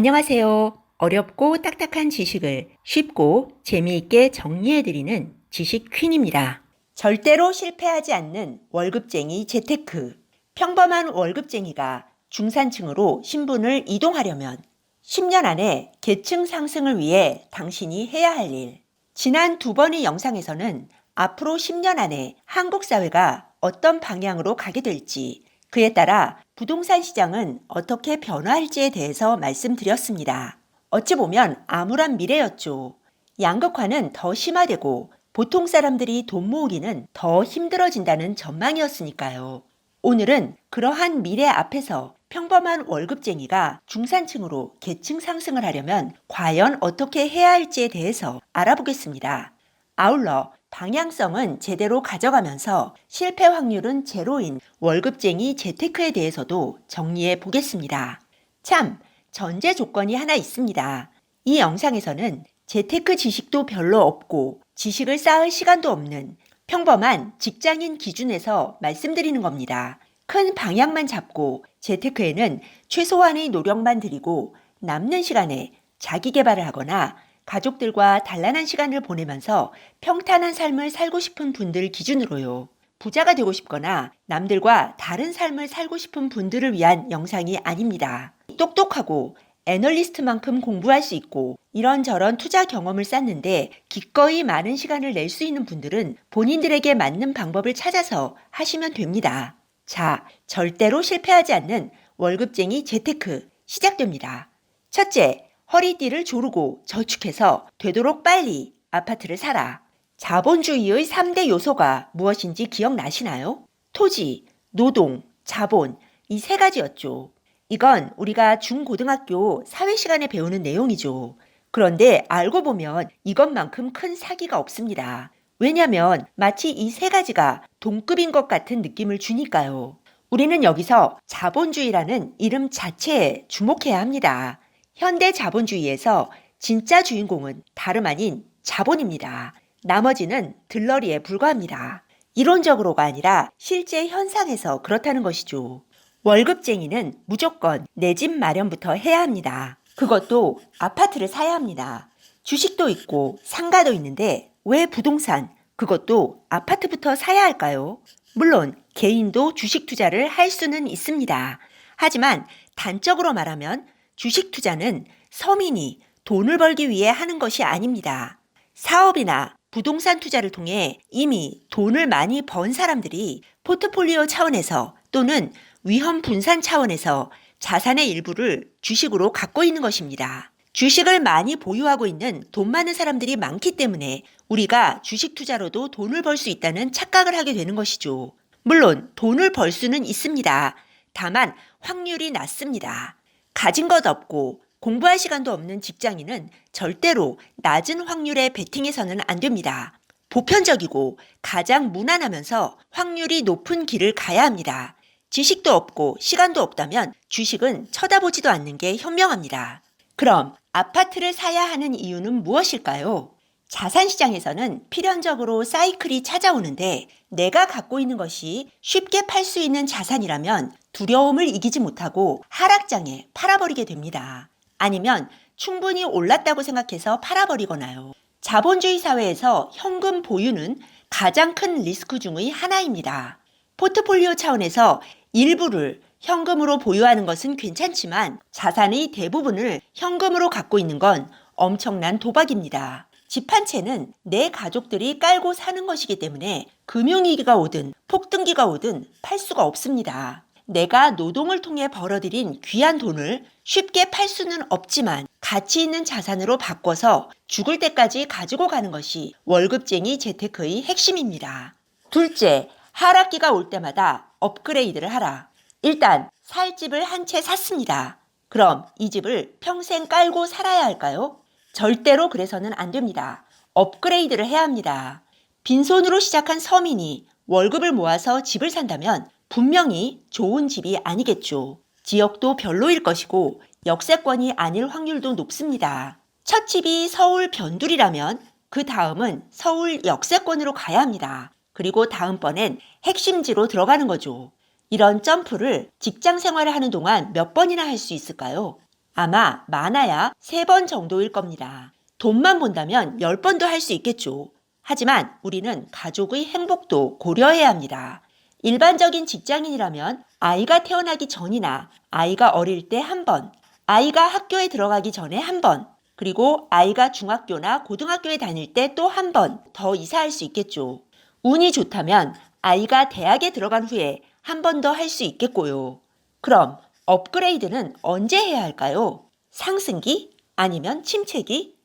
안녕하세요. 어렵고 딱딱한 지식을 쉽고 재미있게 정리해드리는 지식 퀸입니다. 절대로 실패하지 않는 월급쟁이 재테크. 평범한 월급쟁이가 중산층으로 신분을 이동하려면 10년 안에 계층 상승을 위해 당신이 해야 할 일. 지난 두 번의 영상에서는 앞으로 10년 안에 한국 사회가 어떤 방향으로 가게 될지, 그에 따라 부동산 시장은 어떻게 변화할지에 대해서 말씀드렸습니다. 어찌 보면 암울한 미래였죠. 양극화는 더 심화되고 보통 사람들이 돈 모으기는 더 힘들어진다는 전망이었으니까요. 오늘은 그러한 미래 앞에서 평범한 월급쟁이가 중산층으로 계층 상승을 하려면 과연 어떻게 해야 할지에 대해서 알아보겠습니다. 아울러 방향성은 제대로 가져가면서 실패 확률은 제로인 월급쟁이 재테크에 대해서도 정리해 보겠습니다. 참, 전제 조건이 하나 있습니다. 이 영상에서는 재테크 지식도 별로 없고 지식을 쌓을 시간도 없는 평범한 직장인 기준에서 말씀드리는 겁니다. 큰 방향만 잡고 재테크에는 최소한의 노력만 들이고 남는 시간에 자기 개발을 하거나 가족들과 단란한 시간을 보내면서 평탄한 삶을 살고 싶은 분들 기준으로요. 부자가 되고 싶거나 남들과 다른 삶을 살고 싶은 분들을 위한 영상이 아닙니다. 똑똑하고 애널리스트만큼 공부할 수 있고 이런저런 투자 경험을 쌓는데 기꺼이 많은 시간을 낼 수 있는 분들은 본인들에게 맞는 방법을 찾아서 하시면 됩니다. 자, 절대로 실패하지 않는 월급쟁이 재테크 시작됩니다. 첫째, 허리띠를 조르고 저축해서 되도록 빨리 아파트를 사라. 자본주의의 3대 요소가 무엇인지 기억나시나요? 토지, 노동, 자본, 이 세 가지였죠. 이건 우리가 중고등학교 사회 시간에 배우는 내용이죠. 그런데 알고 보면 이것만큼 큰 사기가 없습니다. 왜냐하면 마치 이 세 가지가 동급인 것 같은 느낌을 주니까요. 우리는 여기서 자본주의라는 이름 자체에 주목해야 합니다. 현대 자본주의에서 진짜 주인공은 다름 아닌 자본입니다. 나머지는 들러리에 불과합니다. 이론적으로가 아니라 실제 현상에서 그렇다는 것이죠. 월급쟁이는 무조건 내 집 마련부터 해야 합니다. 그것도 아파트를 사야 합니다. 주식도 있고 상가도 있는데 왜 부동산, 그것도 아파트부터 사야 할까요? 물론 개인도 주식 투자를 할 수는 있습니다. 하지만 단적으로 말하면 주식 투자는 서민이 돈을 벌기 위해 하는 것이 아닙니다. 사업이나 부동산 투자를 통해 이미 돈을 많이 번 사람들이 포트폴리오 차원에서 또는 위험 분산 차원에서 자산의 일부를 주식으로 갖고 있는 것입니다. 주식을 많이 보유하고 있는 돈 많은 사람들이 많기 때문에 우리가 주식 투자로도 돈을 벌 수 있다는 착각을 하게 되는 것이죠. 물론 돈을 벌 수는 있습니다. 다만 확률이 낮습니다. 가진 것 없고 공부할 시간도 없는 직장인은 절대로 낮은 확률의 베팅에서는 안 됩니다. 보편적이고 가장 무난하면서 확률이 높은 길을 가야 합니다. 지식도 없고 시간도 없다면 주식은 쳐다보지도 않는 게 현명합니다. 그럼 아파트를 사야 하는 이유는 무엇일까요? 자산시장에서는 필연적으로 사이클이 찾아오는데 내가 갖고 있는 것이 쉽게 팔 수 있는 자산이라면 두려움을 이기지 못하고 하락장에 팔아버리게 됩니다. 아니면 충분히 올랐다고 생각해서 팔아버리거나요. 자본주의 사회에서 현금 보유는 가장 큰 리스크 중의 하나입니다. 포트폴리오 차원에서 일부를 현금으로 보유하는 것은 괜찮지만 자산의 대부분을 현금으로 갖고 있는 건 엄청난 도박입니다. 집 한 채는 내 가족들이 깔고 사는 것이기 때문에 금융위기가 오든 폭등기가 오든 팔 수가 없습니다. 내가 노동을 통해 벌어들인 귀한 돈을 쉽게 팔 수는 없지만 가치 있는 자산으로 바꿔서 죽을 때까지 가지고 가는 것이 월급쟁이 재테크의 핵심입니다. 둘째, 하락기가 올 때마다 업그레이드를 하라. 일단 살 집을 한 채 샀습니다. 그럼 이 집을 평생 깔고 살아야 할까요? 절대로 그래서는 안 됩니다. 업그레이드를 해야 합니다. 빈손으로 시작한 서민이 월급을 모아서 집을 산다면 분명히 좋은 집이 아니겠죠. 지역도 별로일 것이고 역세권이 아닐 확률도 높습니다. 첫 집이 서울 변두리라면 그 다음은 서울 역세권으로 가야 합니다. 그리고 다음번엔 핵심지로 들어가는 거죠. 이런 점프를 직장 생활을 하는 동안 몇 번이나 할 수 있을까요? 아마 많아야 3번 정도일 겁니다. 돈만 본다면 10번도 할 수 있겠죠. 하지만 우리는 가족의 행복도 고려해야 합니다. 일반적인 직장인이라면 아이가 태어나기 전이나 아이가 어릴 때 1번, 아이가 학교에 들어가기 전에 1번, 그리고 아이가 중학교나 고등학교에 다닐 때 또 1번 더 이사할 수 있겠죠. 운이 좋다면 아이가 대학에 들어간 후에 1번 더 할 수 있겠고요. 그럼 업그레이드는 언제 해야 할까요? 상승기? 아니면 침체기?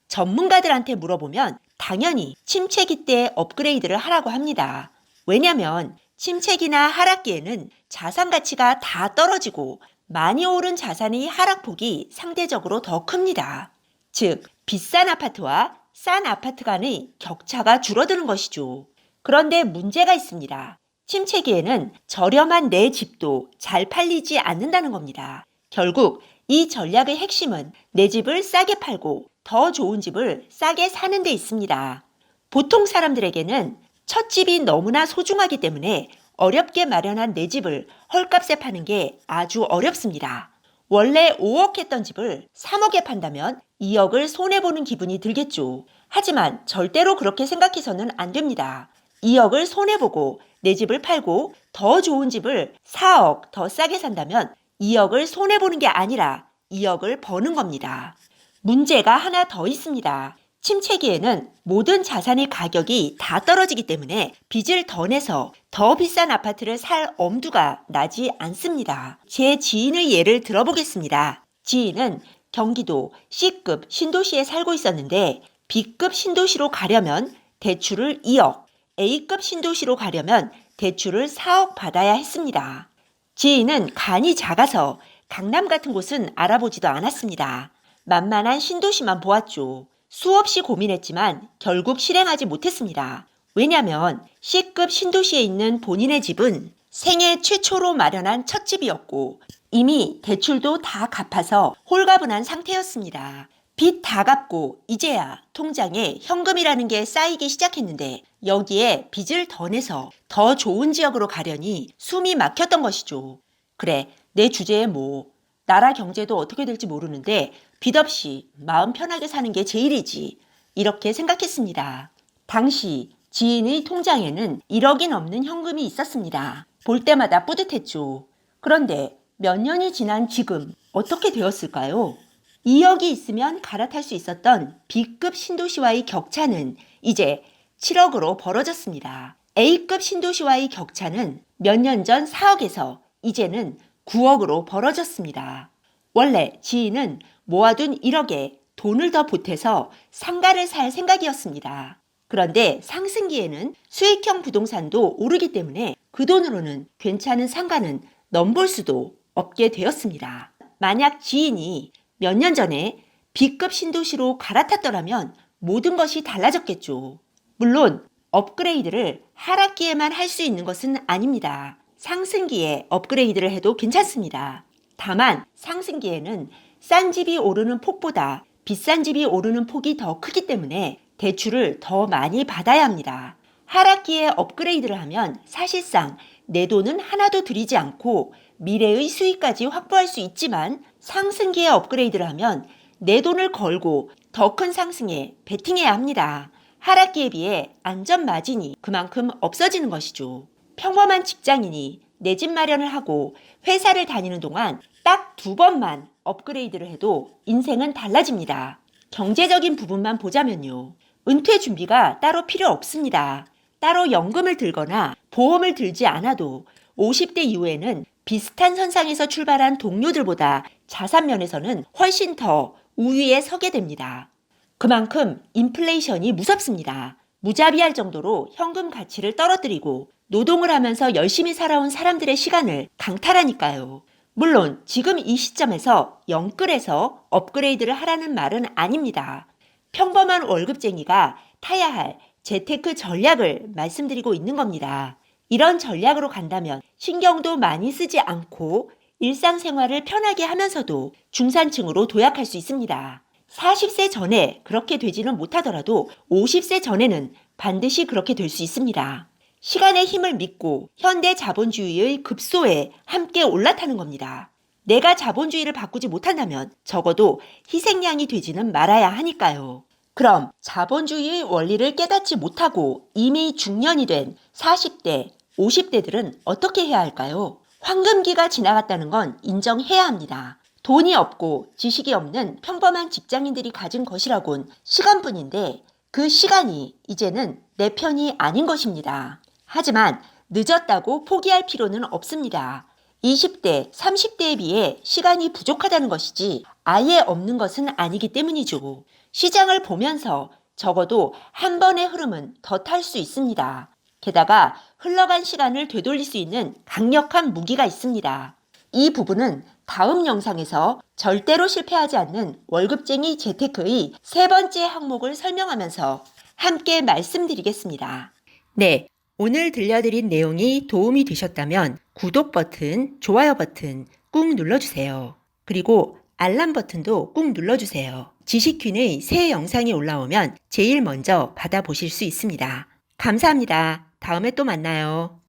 전문가들한테 물어보면 당연히 침체기 때 업그레이드를 하라고 합니다. 왜냐면 침체기나 하락기에는 자산 가치가 다 떨어지고 많이 오른 자산의 하락폭이 상대적으로 더 큽니다. 즉, 비싼 아파트와 싼 아파트 간의 격차가 줄어드는 것이죠. 그런데 문제가 있습니다. 침체기에는 저렴한 내 집도 잘 팔리지 않는다는 겁니다. 결국 이 전략의 핵심은 내 집을 싸게 팔고 더 좋은 집을 싸게 사는 데 있습니다. 보통 사람들에게는 첫 집이 너무나 소중하기 때문에 어렵게 마련한 내 집을 헐값에 파는 게 아주 어렵습니다. 원래 5억 했던 집을 3억에 판다면 2억을 손해보는 기분이 들겠죠. 하지만 절대로 그렇게 생각해서는 안 됩니다. 2억을 손해보고 내 집을 팔고 더 좋은 집을 4억 더 싸게 산다면 2억을 손해보는 게 아니라 2억을 버는 겁니다. 문제가 하나 더 있습니다. 침체기에는 모든 자산의 가격이 다 떨어지기 때문에 빚을 더 내서 더 비싼 아파트를 살 엄두가 나지 않습니다. 제 지인의 예를 들어보겠습니다. 지인은 경기도 C급 신도시에 살고 있었는데 B급 신도시로 가려면 대출을 2억, A급 신도시로 가려면 대출을 4억 받아야 했습니다. 지인은 간이 작아서 강남 같은 곳은 알아보지도 않았습니다. 만만한 신도시만 보았죠. 수없이 고민했지만 결국 실행하지 못했습니다. 왜냐하면 C급 신도시에 있는 본인의 집은 생애 최초로 마련한 첫 집이었고 이미 대출도 다 갚아서 홀가분한 상태였습니다. 빚 다 갚고 이제야 통장에 현금이라는 게 쌓이기 시작했는데 여기에 빚을 더 내서 더 좋은 지역으로 가려니 숨이 막혔던 것이죠. 그래, 내 주제에 뭐 나라 경제도 어떻게 될지 모르는데 빚 없이 마음 편하게 사는 게 제일이지. 이렇게 생각했습니다. 당시 지인의 통장에는 1억이 넘는 현금이 있었습니다. 볼 때마다 뿌듯했죠. 그런데 몇 년이 지난 지금 어떻게 되었을까요? 2억이 있으면 갈아탈 수 있었던 B급 신도시와의 격차는 이제 7억으로 벌어졌습니다. A급 신도시와의 격차는 몇 년 전 4억에서 이제는 9억으로 벌어졌습니다. 원래 지인은 모아둔 1억에 돈을 더 보태서 상가를 살 생각이었습니다. 그런데 상승기에는 수익형 부동산도 오르기 때문에 그 돈으로는 괜찮은 상가는 넘볼 수도 없게 되었습니다. 만약 지인이 몇 년 전에 B급 신도시로 갈아탔더라면 모든 것이 달라졌겠죠. 물론 업그레이드를 하락기에만 할 수 있는 것은 아닙니다. 상승기에 업그레이드를 해도 괜찮습니다. 다만 상승기에는 싼 집이 오르는 폭보다 비싼 집이 오르는 폭이 더 크기 때문에 대출을 더 많이 받아야 합니다. 하락기에 업그레이드를 하면 사실상 내 돈은 하나도 들이지 않고 미래의 수익까지 확보할 수 있지만 상승기에 업그레이드를 하면 내 돈을 걸고 더 큰 상승에 베팅해야 합니다. 하락기에 비해 안전 마진이 그만큼 없어지는 것이죠. 평범한 직장인이 내 집 마련을 하고 회사를 다니는 동안 딱 2번만 업그레이드를 해도 인생은 달라집니다. 경제적인 부분만 보자면요. 은퇴 준비가 따로 필요 없습니다. 따로 연금을 들거나 보험을 들지 않아도 50대 이후에는 비슷한 선상에서 출발한 동료들보다 자산 면에서는 훨씬 더 우위에 서게 됩니다. 그만큼 인플레이션이 무섭습니다. 무자비할 정도로 현금 가치를 떨어뜨리고 노동을 하면서 열심히 살아온 사람들의 시간을 강탈하니까요. 물론 지금 이 시점에서 영끌에서 업그레이드를 하라는 말은 아닙니다. 평범한 월급쟁이가 타야 할 재테크 전략을 말씀드리고 있는 겁니다. 이런 전략으로 간다면 신경도 많이 쓰지 않고 일상생활을 편하게 하면서도 중산층으로 도약할 수 있습니다. 40세 전에 그렇게 되지는 못하더라도 50세 전에는 반드시 그렇게 될 수 있습니다. 시간의 힘을 믿고 현대 자본주의의 급소에 함께 올라타는 겁니다. 내가 자본주의를 바꾸지 못한다면 적어도 희생양이 되지는 말아야 하니까요. 그럼 자본주의의 원리를 깨닫지 못하고 이미 중년이 된 40대, 50대들은 어떻게 해야 할까요? 황금기가 지나갔다는 건 인정해야 합니다. 돈이 없고 지식이 없는 평범한 직장인들이 가진 것이라곤 시간뿐인데 그 시간이 이제는 내 편이 아닌 것입니다. 하지만 늦었다고 포기할 필요는 없습니다. 20대, 30대에 비해 시간이 부족하다는 것이지 아예 없는 것은 아니기 때문이죠. 시장을 보면서 적어도 한 번의 흐름은 더 탈 수 있습니다. 게다가 흘러간 시간을 되돌릴 수 있는 강력한 무기가 있습니다. 이 부분은 다음 영상에서 절대로 실패하지 않는 월급쟁이 재테크의 세 번째 항목을 설명하면서 함께 말씀드리겠습니다. 네, 오늘 들려드린 내용이 도움이 되셨다면 구독 버튼, 좋아요 버튼 꾹 눌러주세요. 그리고 알람 버튼도 꾹 눌러주세요. 지식퀸의 새 영상이 올라오면 제일 먼저 받아보실 수 있습니다. 감사합니다. 다음에 또 만나요.